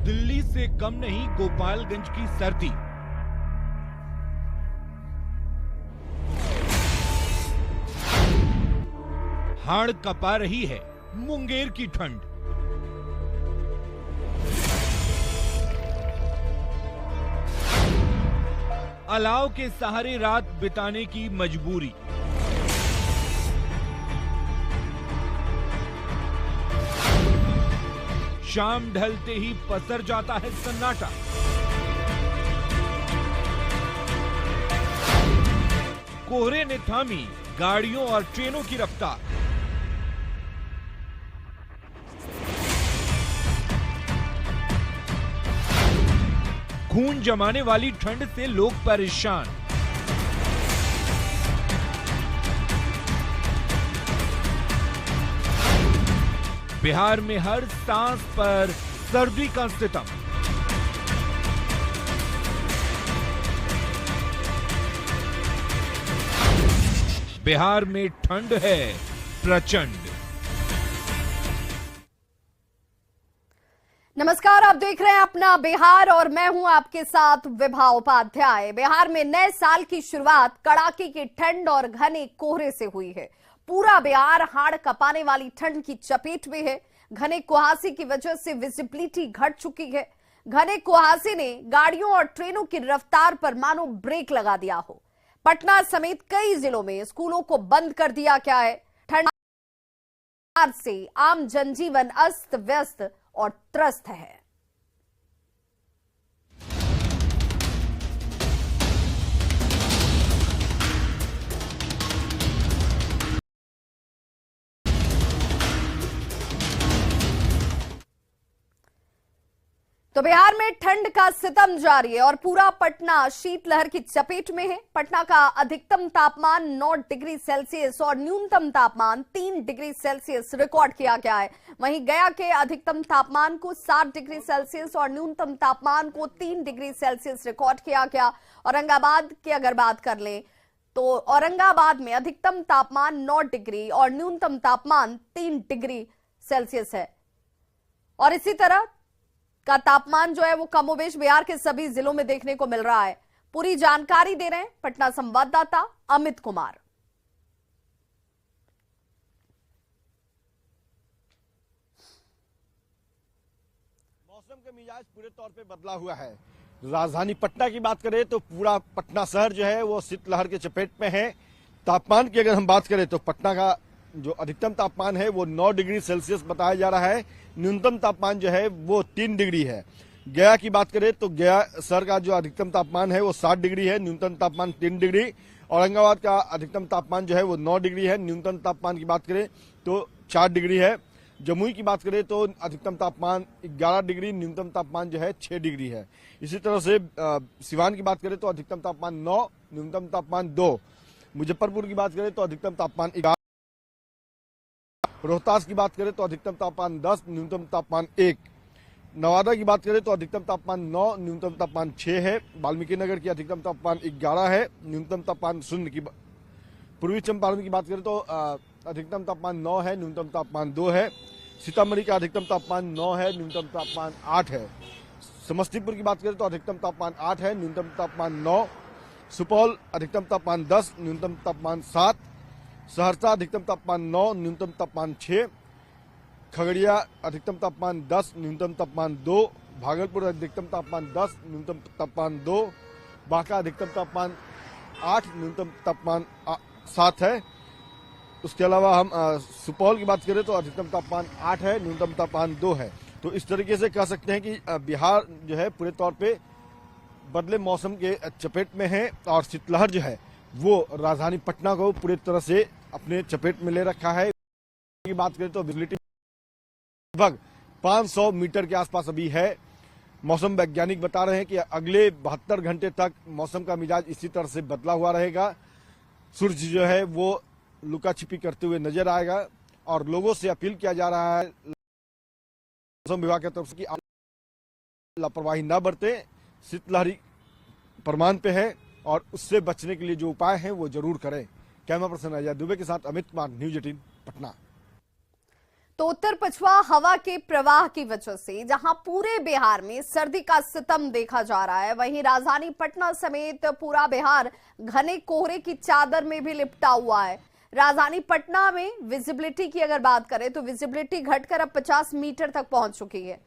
दिल्ली से कम नहीं गोपालगंज की सर्दी। हाड़ कपा रही है मुंगेर की ठंड। अलाव के सहारे रात बिताने की मजबूरी। शाम ढलते ही पसर जाता है सन्नाटा। कोहरे ने थामी गाड़ियों और ट्रेनों की रफ्तार। खून जमाने वाली ठंड से लोग परेशान। बिहार में हर सांस पर सर्दी का सितम। बिहार में ठंड है प्रचंड। नमस्कार, आप देख रहे हैं अपना बिहार और मैं हूं आपके साथ विभा उपाध्याय। बिहार में नए साल की शुरुआत कड़ाके की ठंड और घने कोहरे से हुई है। पूरा बिहार हाड़ कपाने वाली ठंड की चपेट में है। घने कुहासे की वजह से विजिबिलिटी घट चुकी है। घने कुहासे ने गाड़ियों और ट्रेनों की रफ्तार पर मानो ब्रेक लगा दिया हो। पटना समेत कई जिलों में स्कूलों को बंद कर दिया गया है। ठंड से आम जनजीवन अस्त व्यस्त और त्रस्त है। तो बिहार में ठंड का सितम जारी है और पूरा पटना शीतलहर की चपेट में है। पटना का अधिकतम तापमान 9 डिग्री सेल्सियस और न्यूनतम तापमान 3 डिग्री सेल्सियस रिकॉर्ड किया गया है। वहीं गया के अधिकतम तापमान को 7 डिग्री सेल्सियस और न्यूनतम तापमान को 3 डिग्री सेल्सियस रिकॉर्ड किया गया। औरंगाबाद की अगर बात कर लें तो औरंगाबाद में अधिकतम तापमान 9 डिग्री और न्यूनतम तापमान 3 डिग्री सेल्सियस है। और इसी तरह का तापमान जो है वो कमोबेश बिहार के सभी जिलों में देखने को मिल रहा है। पूरी जानकारी दे रहे हैं पटना संवाददाता अमित कुमार। मौसम का मिजाज पूरे तौर पे बदला हुआ है। राजधानी पटना की बात करें तो पूरा पटना शहर जो है वो शीतलहर के चपेट में है। तापमान की अगर हम बात करें तो पटना का जो अधिकतम तापमान है वो 9 डिग्री सेल्सियस बताया जा रहा है। न्यूनतम तापमान जो है वो 3 डिग्री है। गया की बात करें तो गया शहर का जो अधिकतम तापमान है वो 7 डिग्री है, न्यूनतम तापमान 3 डिग्री। औरंगाबाद का अधिकतम तापमान जो है वो 9 डिग्री है, न्यूनतम तापमान की बात करें तो 4 डिग्री है। जमुई की बात करें तो अधिकतम तापमान 11 डिग्री, न्यूनतम तापमान जो है 6 डिग्री है। इसी तरह से सिवान की बात करें तो अधिकतम तापमान 9, न्यूनतम तापमान 2। मुजफ्फरपुर की बात करें तो अधिकतम तापमान 11। रोहतास की बात करें तो अधिकतम तापमान 10, न्यूनतम तापमान 1। नवादा की बात करें तो अधिकतम तापमान 9, न्यूनतम तापमान 6 है। वाल्मीकि नगर की अधिकतम तापमान 11 है, न्यूनतम तापमान 0 की। पूर्वी चंपारण की बात करें तो अधिकतम तापमान 9 है, न्यूनतम तापमान 2 है। सीतामढ़ी का अधिकतम तापमान 9 है, न्यूनतम तापमान 8 है। समस्तीपुर की बात करें तो अधिकतम तापमान 8 है, न्यूनतम तापमान 9। सुपौल अधिकतम तापमान 10, न्यूनतम तापमान 7। सहरसा अधिकतम तापमान 9, न्यूनतम तापमान 6। खगड़िया अधिकतम तापमान 10, न्यूनतम तापमान 2। भागलपुर अधिकतम तापमान 10, न्यूनतम तापमान 2। बांका अधिकतम तापमान 8, न्यूनतम तापमान 7 है। उसके अलावा हम सुपौल की बात करें तो अधिकतम तापमान 8 है, न्यूनतम तापमान 2 है। तो इस तरीके से कह सकते हैं कि बिहार जो है पूरे तौर पे बदले मौसम के चपेट में है और शीतलहर जो है वो राजधानी पटना को पूरी तरह से अपने चपेट में ले रखा है। की बात करें तो विजिबिलिटी लगभग 500 मीटर के आसपास अभी है। मौसम वैज्ञानिक बता रहे हैं कि अगले 72 घंटे तक मौसम का मिजाज इसी तरह से बदला हुआ रहेगा। सूरज जो है वो लुका छिपी करते हुए नजर आएगा और लोगों से अपील किया जा रहा है मौसम विभाग की तरफ से कि लापरवाही न बरते। शीतलहरी प्रमाण पे है और उससे बचने के लिए जो उपाय हैं वो जरूर करें। कैमरा पर्सन अजय दुबे के साथ अमित कुमार, न्यूज 18 पटना। तो उत्तर पछुआ हवा के प्रवाह की वजह से जहां पूरे बिहार में सर्दी का सितम देखा जा रहा है, वहीं राजधानी पटना समेत पूरा बिहार घने कोहरे की चादर में भी लिपटा हुआ है। राजधानी पटना में विजिबिलिटी की अगर बात करें तो विजिबिलिटी घटकर अब 50 मीटर तक पहुंच चुकी है,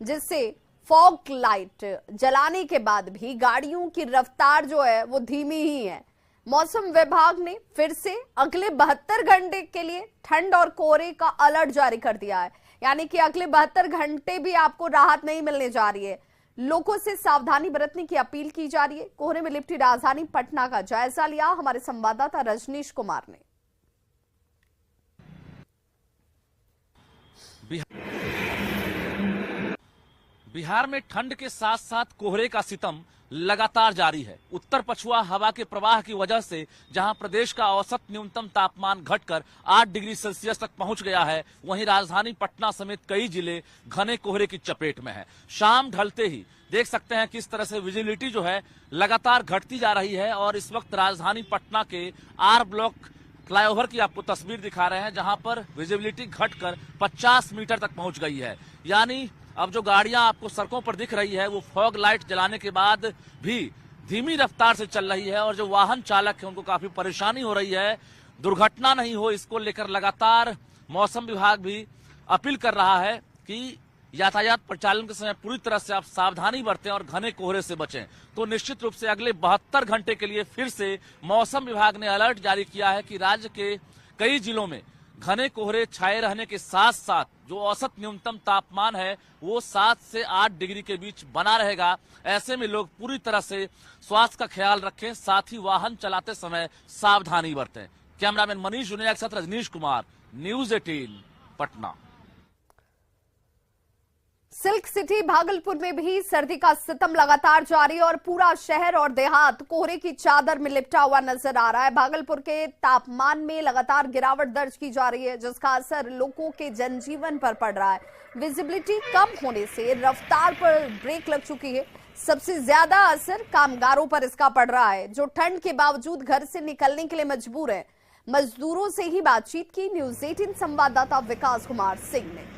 जिससे फॉग लाइट जलाने के बाद भी गाड़ियों की रफ्तार जो है वो धीमी ही है। मौसम विभाग ने फिर से अगले 72 घंटे के लिए ठंड और कोहरे का अलर्ट जारी कर दिया है, यानी कि अगले 72 घंटे भी आपको राहत नहीं मिलने जा रही है। लोगों से सावधानी बरतने की अपील की जा रही है। कोहरे में लिपटी राजधानी पटना का जायजा लिया हमारे संवाददाता रजनीश कुमार ने। बिहार में ठंड के साथ साथ कोहरे का सितम लगातार जारी है। उत्तर पछुआ हवा के प्रवाह की वजह से जहां प्रदेश का औसत न्यूनतम तापमान घटकर 8 डिग्री सेल्सियस तक पहुंच गया है, वहीं राजधानी पटना समेत कई जिले घने कोहरे की चपेट में है। शाम ढलते ही देख सकते हैं किस तरह से विजिबिलिटी जो है लगातार घटती जा रही है और इस वक्त राजधानी पटना के आर ब्लॉक फ्लाईओवर की आपको तस्वीर दिखा रहे हैं, जहां पर विजिबिलिटी घटकर 50 मीटर तक पहुंच गई है। यानी अब जो गाड़ियां आपको सड़कों पर दिख रही है वो फॉग लाइट जलाने के बाद भी धीमी रफ्तार से चल रही है और जो वाहन चालक है उनको काफी परेशानी हो रही है। दुर्घटना नहीं हो, इसको लेकर लगातार मौसम विभाग भी अपील कर रहा है कि यातायात परिचालन के समय पूरी तरह से आप सावधानी बरतें और घने कोहरे से बचें। तो निश्चित रूप से अगले 72 घंटे के लिए फिर से मौसम विभाग ने अलर्ट जारी किया है कि राज्य के कई जिलों में घने कोहरे छाए रहने के साथ साथ जो औसत न्यूनतम तापमान है वो 7 से 8 डिग्री के बीच बना रहेगा। ऐसे में लोग पूरी तरह से स्वास्थ्य का ख्याल रखें, साथ ही वाहन चलाते समय सावधानी बरतें। कैमरामैन मनीष जुनेजा के साथ Rajneesh Kumar, news 18 Patna. Silk city Bhagalpur में भी सर्दी का सितम लगातार जारी और पूरा शहर और देहात कोहरे की चादर में लिपटा हुआ नजर आ रहा है। भागलपुर के तापमान में लगातार गिरावट दर्ज की जा रही है, जिसका असर लोगों के जनजीवन पर पड़ रहा है। विजिबिलिटी कम होने से रफ्तार पर ब्रेक लग चुकी है। सबसे ज्यादा असर कामगारों पर इसका पड़ रहा है, जो ठंड के बावजूद घर से निकलने के लिए मजबूर है। मजदूरों से ही बातचीत की न्यूज 18 संवाददाता विकास कुमार सिंह ने।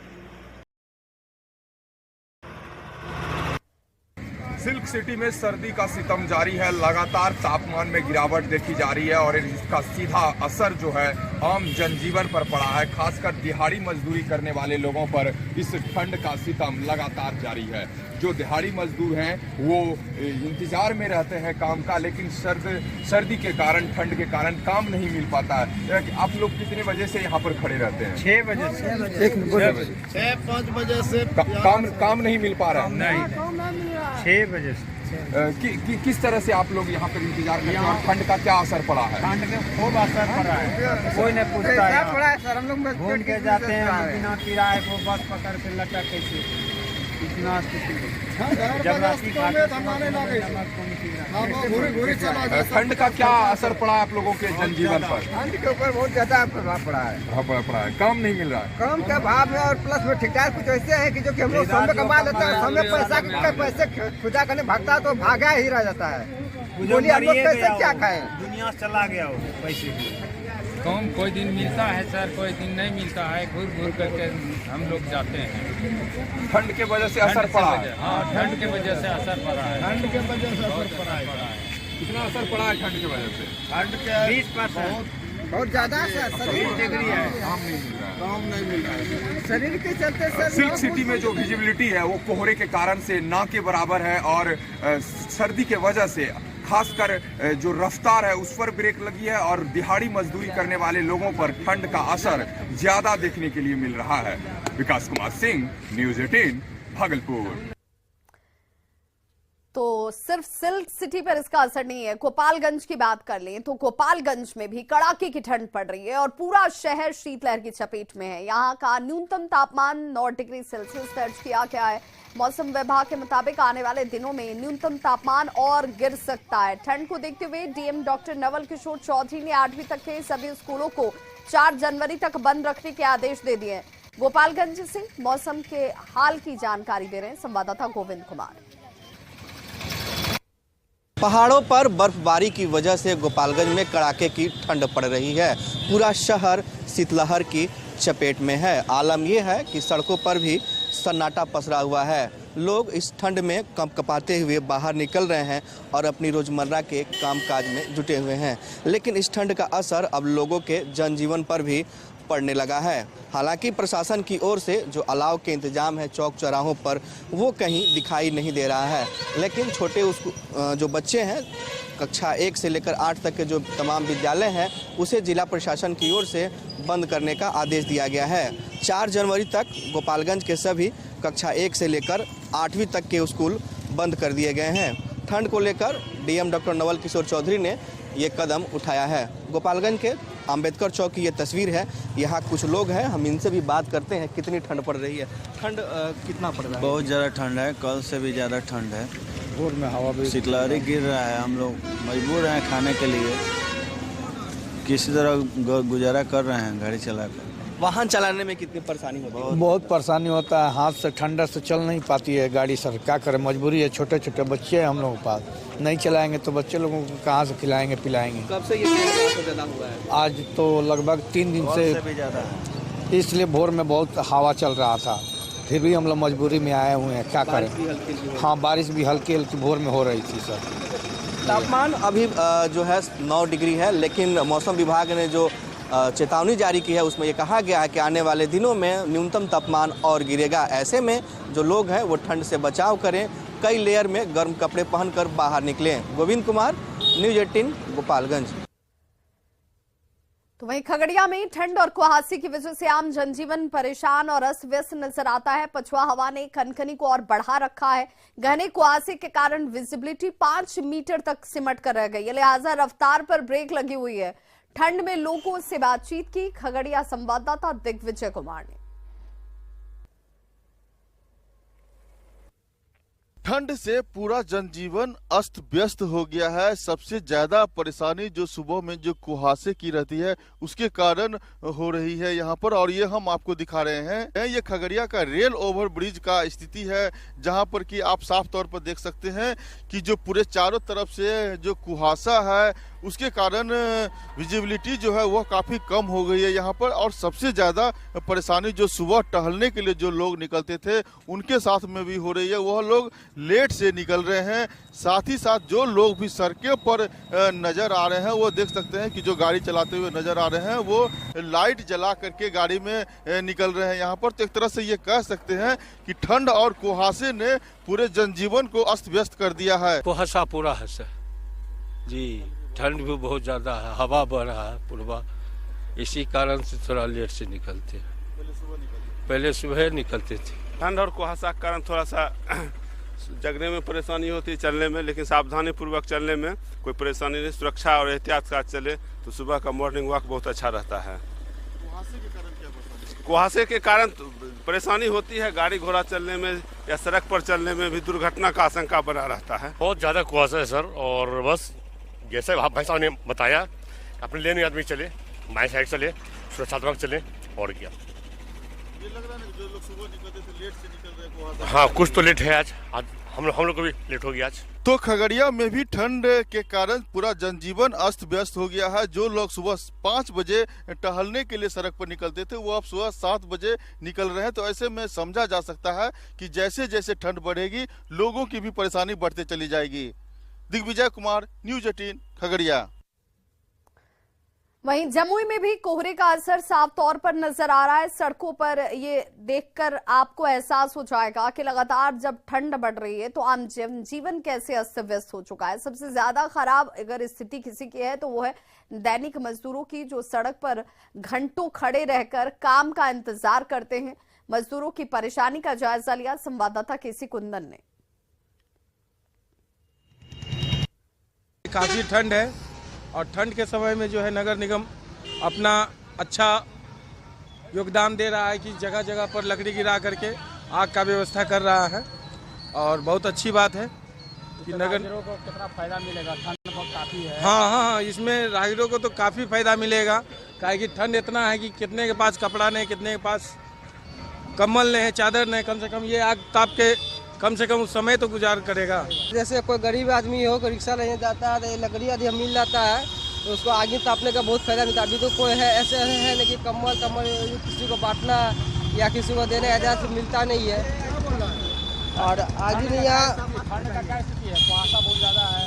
सिल्क सिटी में सर्दी का सितम जारी है। लगातार तापमान में गिरावट देखी जा रही है और इसका सीधा असर जो है आम जनजीवन पर पड़ा है। खासकर दिहाड़ी मजदूरी करने वाले लोगों पर इस ठंड का सितम लगातार जारी है। जो दिहाड़ी मजदूर हैं वो इंतजार में रहते हैं काम का, लेकिन सर्दी के कारण, ठंड के कारण काम नहीं मिल पाता है। आप लोग कितने बजे से यहाँ पर खड़े रहते हैं? 6 बजे से 6-5 बजे से काम नहीं मिल पा रहा है। नहीं, 6 बजे से। किस तरह से आप लोग यहाँ पर इंतजार करते हैं और ठंड का क्या असर पड़ा है? ठंड का खूब असर पड़ा है, कोई नहीं पूछता है। सर हम लोग घूम के जाते हैं, बिना किराए को बस पकड़ के लटक के इतना ठंड का क्या असर पड़ा आप लोगों के जनजीवन पर? ठंड के ऊपर बहुत ज्यादा प्रभाव पड़ा है। काम नहीं मिल रहा है। काम का भाव है और प्लस में ठेकेदार कुछ ऐसे है कि जो कि हम लोग समय कमा लेते हैं, समय पैसे खुदा करने भागता है तो भागा ही रह जाता है। बोलिए हम लोग पैसे क्या खाएं? दुनिया चला गया हो पैसे कम, कोई दिन मिलता है सर, कोई दिन नहीं मिलता है। घूर घूर करके हम लोग जाते हैं। ठंड के वजह से असर पड़ा है। हाँ, ठंड के वजह से असर पड़ा है। ठंड के वजह से असर पड़ा है। कितना असर पड़ा है ठंड की वजह से? ठंड के 20% बहुत ज्यादा है। 30 डिग्री है, काम नहीं मिल रहा है। शरीर के चलते सर। सिल्क सिटी में जो विजिबिलिटी है वो कोहरे के कारण से ना के बराबर है और सर्दी के वजह से खासकर जो रफ्तार है उस पर ब्रेक लगी है और दिहाड़ी मजदूरी करने वाले लोगों पर ठंड का असर ज्यादा देखने के लिए मिल रहा है। विकास कुमार सिंह, न्यूज 18 भागलपुर। तो सिर्फ सिल्क सिटी पर इसका असर नहीं है। गोपालगंज की बात कर लें तो गोपालगंज में भी कड़ाके की ठंड पड़ रही है और पूरा शहर शीतलहर की चपेट में है। यहाँ का न्यूनतम तापमान 9 डिग्री सेल्सियस दर्ज किया गया है। मौसम विभाग के मुताबिक आने वाले दिनों में न्यूनतम तापमान और गिर सकता है। ठंड को देखते हुए डीएम डॉक्टर नवल किशोर चौधरी ने 8वीं तक के सभी स्कूलों को 4 जनवरी तक बंद रखने के आदेश दे दिए हैं। गोपालगंज से मौसम के हाल की जानकारी दे रहे हैं संवाददाता गोविंद कुमार। पहाड़ों पर बर्फबारी की वजह से गोपालगंज में कड़ाके की ठंड पड़ रही है। पूरा शहर शीतलहर की चपेट में है। आलम यह है कि सड़कों पर भी सन्नाटा पसरा हुआ है। लोग इस ठंड में कंपकपाते हुए बाहर निकल रहे हैं और अपनी रोजमर्रा के कामकाज में जुटे हुए हैं, लेकिन इस ठंड का असर अब लोगों के जनजीवन पर भी पड़ने लगा है। हालांकि प्रशासन की ओर से जो अलाव के इंतजाम है चौक चौराहों पर, वो कहीं दिखाई नहीं दे रहा है, लेकिन छोटे जो बच्चे हैं कक्षा 1 से लेकर 8 तक के जो तमाम विद्यालय हैं, उसे जिला प्रशासन की ओर से बंद करने का आदेश दिया गया है। 4 जनवरी तक गोपालगंज के सभी कक्षा 1 से लेकर 8वीं तक के स्कूल बंद कर दिए गए हैं। ठंड को लेकर डीएम डॉक्टर नवल किशोर चौधरी ने ये कदम उठाया है। गोपालगंज के अंबेडकर चौक की ये तस्वीर है। यहाँ कुछ लोग हैं, हम इनसे भी बात करते हैं कितनी ठंड पड़ रही है। ठंड कितना पड़ रहा है? बहुत ज़्यादा ठंड है, कल से भी ज़्यादा ठंड है। भोर में हवा भी शीतलहरी गिर रहा है। हम लोग मजबूर हैं खाने के लिए, किसी तरह गुजारा कर रहे हैं गाड़ी चलाकर। वाहन चलाने में कितनी परेशानी होती है? बहुत परेशानी होता है, हाथ से ठंडा से चल नहीं पाती है गाड़ी सर, क्या करें, मजबूरी है। छोटे छोटे बच्चे हैं हम लोगों के पास, नहीं चलाएंगे तो बच्चे लोगों को कहाँ से खिलाएंगे पिलाएंगे। कब से ये ज़्यादा हुआ है? आज तो लगभग 3 दिन से भी ज़्यादा है, इसलिए भोर में बहुत हवा चल रहा था, फिर भी हम लोग मजबूरी में आए हुए हैं, क्या करें। हाँ, बारिश भी हल्की हल्की भोर में हो रही थी सर। तापमान अभी जो है 9 डिग्री है, लेकिन मौसम विभाग ने जो चेतावनी जारी की है उसमें ये कहा गया है कि आने वाले दिनों में न्यूनतम तापमान और गिरेगा। ऐसे में जो लोग हैं वो ठंड से बचाव करें, कई लेयर में गर्म कपड़े पहनकर बाहर निकलें। गोविंद कुमार, न्यूज़ 18 गोपालगंज। तो वहीं खगड़िया में ठंड और कुहासे की वजह से आम जनजीवन परेशान और अस्त व्यस्त नजर आता है। पछुआ हवा ने कनकनी को और बढ़ा रखा है। घने कुहासे के कारण विजिबिलिटी 5 मीटर तक सिमट कर रह गई है, लिहाजा रफ्तार पर ब्रेक लगी हुई है। ठंड में लोगों से बातचीत की खगड़िया संवाददाता दिग्विजय कुमार ने। ठंड से पूरा जनजीवन अस्त व्यस्त हो गया है। सबसे ज्यादा परेशानी जो सुबह में जो कुहासे की रहती है उसके कारण हो रही है यहाँ पर, और ये हम आपको दिखा रहे हैं। ये खगड़िया का रेल ओवर ब्रिज का स्थिति है, जहाँ पर कि आप साफ तौर पर देख सकते हैं कि जो पूरे चारों तरफ से जो कुहासा है उसके कारण विजिबिलिटी जो है वह काफी कम हो गई है यहाँ पर। और सबसे ज्यादा परेशानी जो सुबह टहलने के लिए जो लोग निकलते थे उनके साथ में भी हो रही है, वह लोग लेट से निकल रहे हैं। साथ ही साथ जो लोग भी सड़कों पर नजर आ रहे हैं वो देख सकते हैं कि जो गाड़ी चलाते हुए नजर आ रहे हैं वो लाइट जला करके गाड़ी में निकल रहे हैं यहाँ पर। तो एक तरह से ये कह सकते हैं कि ठंड और कुहासे ने पूरे जनजीवन को अस्त व्यस्त कर दिया है। कुहासा पूरा है सर जी, ठंड भी बहुत ज्यादा है, हवा बह रहा है पूर्वा, इसी कारण से थोड़ा लेट से निकलते हैं। पहले सुबह निकलते थे। ठंड और कुहासा के कारण थोड़ा सा जगने में परेशानी होती है, चलने में, लेकिन सावधानी पूर्वक चलने में कोई परेशानी नहीं। सुरक्षा और एहतियात के साथ चले तो सुबह का मॉर्निंग वॉक बहुत अच्छा रहता है। कुहासे के कारण परेशानी होती है, गाड़ी घोड़ा चलने में या सड़क पर चलने में भी दुर्घटना का आशंका बना रहता है। बहुत ज्यादा कुहासा है सर, और बस जैसे भाई साहब ने बताया अपने लेन में आदमी चले, बाएं साइड चले, सुरक्षात्मक चले, और क्या। ये लग रहा है जो लोग सुबह निकलते थे लेट से निकल रहे हैं। हाँ, कुछ तो लेट है आज हम लोग को भी लेट हो गया आज। तो खगड़िया में भी ठंड के कारण पूरा जनजीवन अस्त व्यस्त हो गया है। जो लोग सुबह 5 बजे टहलने के लिए सड़क पर निकलते थे वो अब सुबह 7 बजे निकल रहे हैं। तो ऐसे में समझा जा सकता है कि जैसे जैसे ठंड बढ़ेगी लोगों की भी परेशानी बढ़ते चली जाएगी। दिग्विजय कुमार, न्यूज़ 18 खगड़िया। वहीं जमुई में भी कोहरे का असर साफ तौर पर नजर आ रहा है। सड़कों पर ये देखकर आपको एहसास हो जाएगा कि लगातार जब ठंड बढ़ रही है तो आम जीवन कैसे अस्त व्यस्त हो चुका है। सबसे ज्यादा खराब अगर स्थिति किसी की है तो वो है दैनिक मजदूरों की, जो सड़क पर घंटों खड़े रहकर काम का इंतजार करते हैं। मजदूरों की परेशानी का जायजा लिया संवाददाता केसी कुंदन ने। काफी ठंड है और ठंड के समय में जो है नगर निगम अपना अच्छा योगदान दे रहा है कि जगह जगह पर लकड़ी गिरा करके आग का व्यवस्था कर रहा है, और बहुत अच्छी बात है कि नगर को कितना फायदा मिलेगा। ठंड बहुत काफ़ी है। हाँ, इसमें राहगीरों को तो काफ़ी फायदा मिलेगा, काहे कि ठंड इतना है कि कितने के पास कपड़ा नहीं, कितने के पास कम्बल नहीं है, चादर नहीं। कम से कम ये आग ताप के कम से कम उस समय तो गुजार करेगा। जैसे कोई गरीब आदमी हो, कोई रिक्शा नहीं जाता है तो ये लकड़ी आदि मिल जाता है तो उसको आगे तापने का बहुत फायदा मिलता है। अभी तो कोई है ऐसे है नहीं कि कम्बल किसी को बांटना या किसी को देने आजाद मिलता नहीं है। और आगे नहीं यहाँ कुहासा बहुत ज़्यादा है।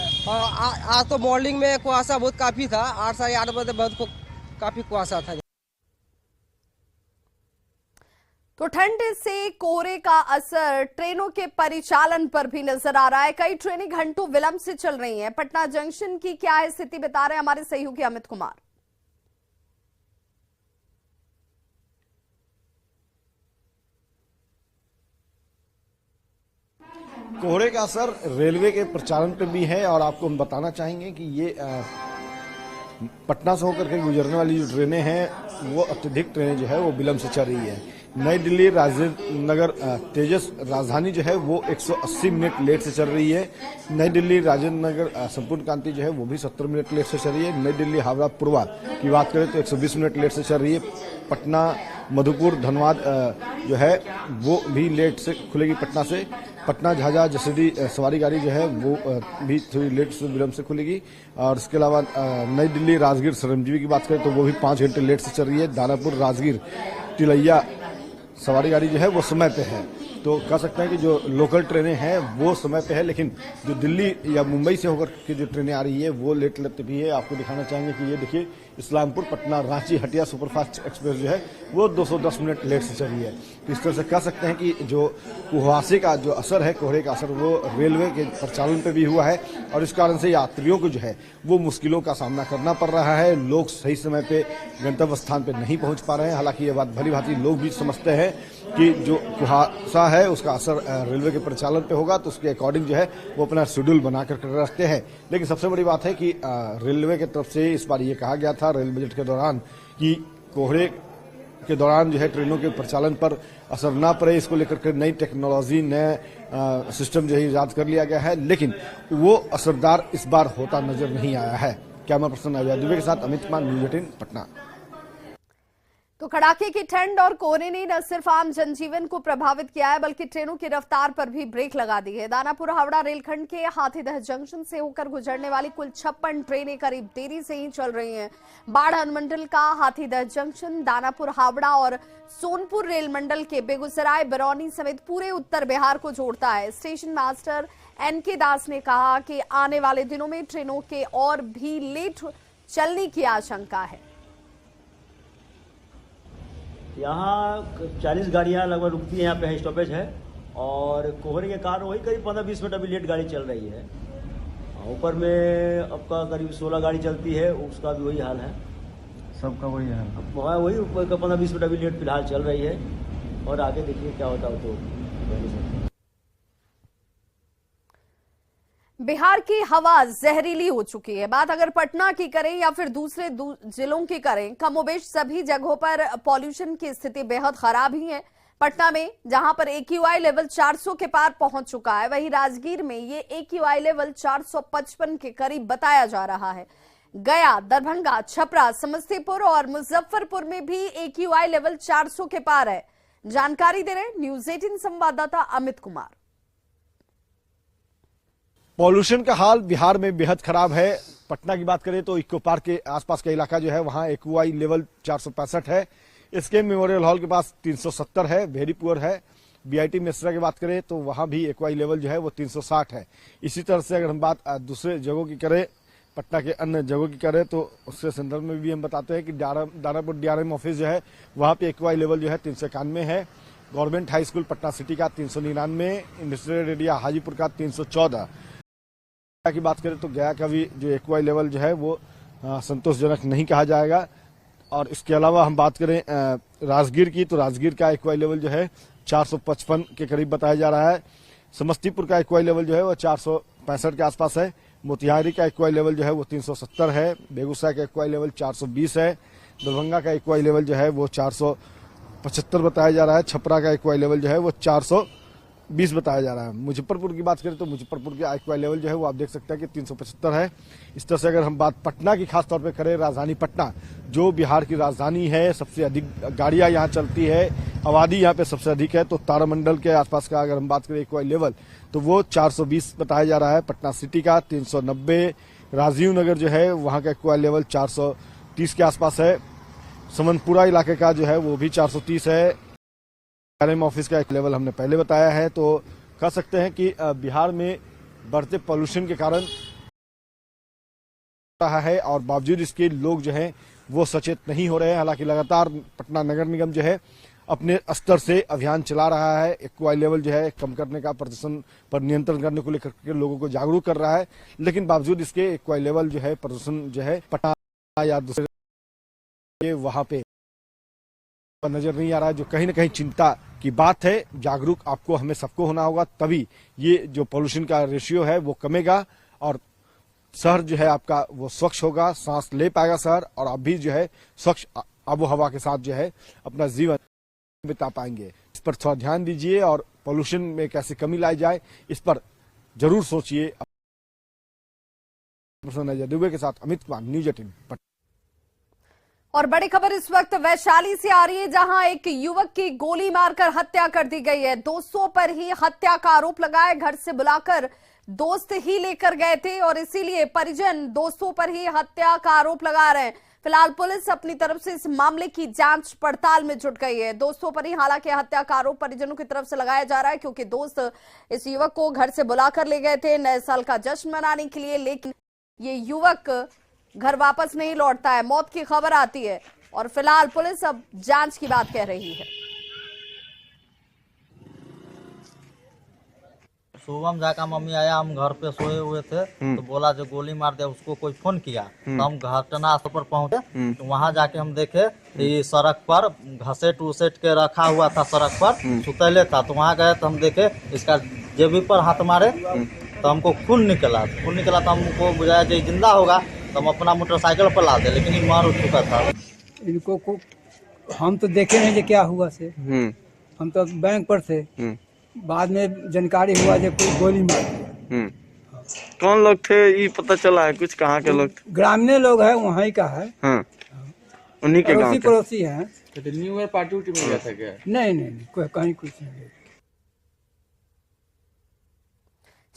आज तो मॉर्निंग में कुहासा बहुत काफ़ी था, 8 साढ़े 8 बजे बहुत काफ़ी कुहासा था। तो ठंड से कोहरे का असर ट्रेनों के परिचालन पर भी नजर आ रहा है। कई ट्रेनें घंटों विलंब से चल रही हैं। पटना जंक्शन की क्या है स्थिति, बता रहे हैं हमारे सहयोगी अमित कुमार। कोहरे का असर रेलवे के प्रचालन पर भी है और आपको हम बताना चाहेंगे कि ये पटना से होकर के गुजरने वाली जो ट्रेनें हैं वो अत्यधिक ट्रेनें जो है वो विलंब से चल रही है। नई दिल्ली राजेंद्र नगर तेजस राजधानी जो है वो 180 मिनट लेट से चल रही है। नई दिल्ली राजेंद्र नगर संपूर्ण क्रांति जो है वो भी 70 मिनट लेट से चल रही है। नई दिल्ली हावड़ा पूर्वा की बात करें तो 120 मिनट लेट से चल रही है। पटना मधुपुर धनबाद जो है वो भी लेट से खुलेगी पटना से। पटना झाझा जसीडी सवारी गाड़ी जो है वो भी थोड़ी लेट से विलंब से खुलेगी। और इसके अलावा नई दिल्ली राजगीर श्रमजीवी की बात करें तो वो भी 5 घंटे लेट से चल रही है। दानापुर राजगीर तिलैया सवारी गाड़ी जो है वो समय पे है। तो कह सकते हैं कि जो लोकल ट्रेनें हैं वो समय पे है, लेकिन जो दिल्ली या मुंबई से होकर के जो ट्रेनें आ रही है वो लेट लगती भी है। आपको दिखाना चाहेंगे कि ये देखिए इस्लामपुर पटना रांची हटिया सुपरफास्ट एक्सप्रेस जो है वो 210 मिनट लेट से चल रही है। तो इस तरह से कह सकते हैं कि जो कुहासे का जो असर है, कोहरे का असर वो रेलवे के परिचालन पे भी हुआ है और इस कारण से यात्रियों को जो है वो मुश्किलों का सामना करना पड़ रहा है। लोग सही समय पे गंतव्य स्थान पे नहीं पहुंच पा रहे हैं। हालांकि ये बात भली भांति लोग भी समझते हैं कि जो कुहासा है उसका असर रेलवे के परिचालन पे होगा, तो उसके अकॉर्डिंग जो है वो अपना शेड्यूल बनाकर रखते हैं। लेकिन सबसे बड़ी बात है कि रेलवे की तरफ से इस बार ये कहा गया था रेल बजट के दौरान कि कोहरे के दौरान जो है ट्रेनों के परिचालन पर असर ना पड़े, इसको लेकर के नई टेक्नोलॉजी नए सिस्टम जो है ईजाद कर लिया गया है, लेकिन वो असरदार इस बार होता नजर नहीं आया है। कैमरा पर्सन अजय दुबे के साथ अमित कुमार, न्यूज़ 18 पटना। तो कड़ाके की ठंड और कोहरे ने न सिर्फ आम जनजीवन को प्रभावित किया है बल्कि ट्रेनों की रफ्तार पर भी ब्रेक लगा दी है। दानापुर हावड़ा रेलखंड के हाथीदह जंक्शन से होकर गुजरने वाली कुल 56 ट्रेनें करीब देरी से ही चल रही हैं। बाढ़ अनुमंडल का हाथीदह जंक्शन दानापुर हावड़ा और सोनपुर रेल मंडल के बेगूसराय बरौनी समेत पूरे उत्तर बिहार को जोड़ता है। स्टेशन मास्टर NK दास ने कहा कि आने वाले दिनों में ट्रेनों के और भी लेट चलने की आशंका है। यहाँ 40 गाड़ियाँ लगभग रुकती हैं, यहाँ पे स्टॉपेज है और कोहरे के कारण वही करीब 15-20 मिनट अभी लेट गाड़ी चल रही है। ऊपर में आपका करीब 16 गाड़ी चलती है, उसका भी वही हाल है, सबका वही है। वही ऊपर का 15-20 मिनट अभी लेट फिलहाल चल रही है और आगे देखिए क्या होता है। तो बिहार की हवा जहरीली हो चुकी है। बात अगर पटना की करें या फिर दूसरे जिलों की करें, कमोबेश सभी जगहों पर पॉल्यूशन की स्थिति बेहद खराब ही है। पटना में जहां पर AQI लेवल 400 के पार पहुंच चुका है, वहीं राजगीर में ये AQI लेवल 455 के करीब बताया जा रहा है। गया, दरभंगा, छपरा, समस्तीपुर और मुजफ्फरपुर में भी AQI लेवल 400 के पार है। जानकारी दे रहे न्यूज़ 18 संवाददाता अमित कुमार। पॉल्यूशन का हाल बिहार में बेहद खराब है। पटना की बात करें तो इको पार्क के आसपास का इलाका जो है वहां AQI लेवल 465 है। इसके मेमोरियल हॉल के पास 370 है, वेरी पुअर है। BIT मिश्रा की बात करें तो वहां भी AQI लेवल जो है वो 360 है। इसी तरह से अगर हम बात दूसरे जगहों की करें, पटना के अन्य जगहों की करें, तो उसके संदर्भ में भी हम बताते हैं कि दानापुर DRM ऑफिस जो है वहां पे AQI लेवल जो है 391 है। Government high school Patna city का 399, इंडस्ट्रियल एरिया हाजीपुर का 314। की बात करें तो गया का भी जो AQI लेवल जो है वो संतोषजनक नहीं कहा जाएगा। और इसके अलावा हम बात करें राजगीर की, तो राजगीर का AQI लेवल जो है 455 के करीब बताया जा रहा है। समस्तीपुर का AQI लेवल जो है वो 465 के आसपास है। मोतिहारी का AQI लेवल जो है वो 370 है। बेगूसराय का AQI लेवल 420 है। दरभंगा का AQI लेवल जो है वो 475 बताया जा रहा है। छपरा का AQI लेवल जो है वो 420 बताया जा रहा है। मुजफ्फरपुर की बात करें तो मुजफ्फरपुर के AQI लेवल जो है वो आप देख सकते हैं कि 375 है। इस तरह से अगर हम बात पटना की खास तौर पे करें, राजधानी पटना जो बिहार की राजधानी है, सबसे अधिक गाड़ियां यहाँ चलती है, आबादी यहाँ पे सबसे अधिक है, तो तारामंडल के आसपास का अगर हम बात करें AQI लेवल तो वो 420 बताया जा रहा है। पटना सिटी का 390, राजीव नगर जो है वहां का एक्वा लेवल 430 के आसपास है। समनपुरा इलाके का जो है वो भी 430 है। आरएम ऑफिस का एक लेवल हमने पहले बताया है। तो कह सकते हैं कि बिहार में बढ़ते पोल्यूशन के कारण रहा है और बावजूद इसके लोग जो हैं वो सचेत नहीं हो रहे हैं। हालांकि लगातार पटना नगर निगम जो है अपने स्तर से अभियान चला रहा है। एक्वा लेवल जो है कम करने का, प्रदूषण पर नियंत्रण करने को लेकर के लोगों को जागरूक कर रहा है। लेकिन बावजूद इसके एक्वा लेवल जो है, प्रदूषण जो है पटना या दूसरे वहां पे नजर नहीं आ रहा है, जो कहीं ना कहीं चिंता की बात है। जागरूक आपको, हमें सबको होना होगा, तभी ये जो पोल्यूशन का रेशियो है वो कमेगा और शहर जो है आपका वो स्वच्छ होगा, सांस ले पाएगा शहर, और आप भी जो है स्वच्छ आबो हवा के साथ जो है अपना जीवन बिता पाएंगे। इस पर थोड़ा ध्यान दीजिए और पोल्यूशन में कैसे कमी लाई जाए इस पर जरूर सोचिए। दुबे के साथ अमित कुमार, न्यूज 18। और बड़ी खबर इस वक्त वैशाली से आ रही है, जहां एक युवक की गोली मारकर हत्या कर दी गई है। दोस्तों पर ही हत्या का आरोप लगाया। घर से बुलाकर दोस्त ही लेकर गए थे और इसीलिए परिजन दोस्तों पर ही हत्या का आरोप लगा रहे हैं। फिलहाल पुलिस अपनी तरफ से इस मामले की जांच पड़ताल में जुट गई है। दोस्तों पर ही हालांकि हत्या का आरोप परिजनों की तरफ से लगाया जा रहा है, क्योंकि दोस्त इस युवक को घर से बुलाकर ले गए थे नए साल का जश्न मनाने के लिए, लेकिन ये युवक घर वापस नहीं लौटता है। मौत की खबर आती है और फिलहाल पुलिस अब जांच की बात कह रही है। सुबह में जाकर मम्मी आया, हम घर पे सोए हुए थे तो बोला जो गोली मार दिया, उसको कोई फोन किया तो हम घटना स्थल पर पहुंचे। तो वहां जाके हम देखे कि सड़क पर घसेट उसेट के रखा हुआ था, सड़क पर सुतैले था। तो वहां गए तो हम देखे इसका जेबी पर हाथ मारे तो हमको खून निकला तो हमको बुझाया जो जिंदा होगा तो हम अपना मोटरसाइकिल पर लाते, लेकिन ये मर चुका था। इनको हम तो देखे नहीं जो क्या हुआ से, हम तो बैंक पर थे। बाद में जानकारी हुआ जो कोई गोली मार दिया। कौन लोग थे ये पता चला है कुछ? कहाँ के लोग थे? ग्रामीण लोग है, वहीं का है। उन्हीं के गांव पड़ोसी है। तो न्यू ईयर पार्टी उटी में गया था क्या? नहीं कोई कहीं कुछ नहीं।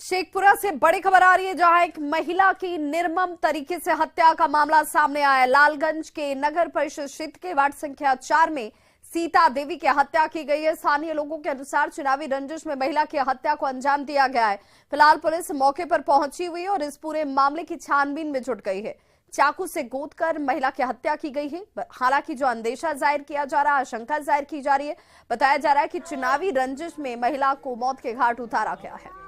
शेखपुरा से बड़ी खबर आ रही है, जहां एक महिला की निर्मम तरीके से हत्या का मामला सामने आया। लालगंज के नगर परिषद क्षेत्र के वार्ड संख्या 4 में सीता देवी की हत्या की गई है। स्थानीय लोगों के अनुसार चुनावी रंजिश में महिला की हत्या को अंजाम दिया गया है। फिलहाल पुलिस मौके पर पहुंची हुई है और इस पूरे मामले की छानबीन में जुट गई है। चाकू से गोदकर महिला की हत्या की गई है। हालांकि जो अंदेशा जाहिर किया जा रहा है, आशंका जाहिर की जा रही है, बताया जा रहा है कि चुनावी रंजिश में महिला को मौत के घाट उतारा गया है।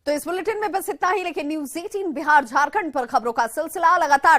तो इस बुलेटिन में बस इतना ही, लेकिन न्यूज़ 18 बिहार झारखंड पर खबरों का सिलसिला लगातार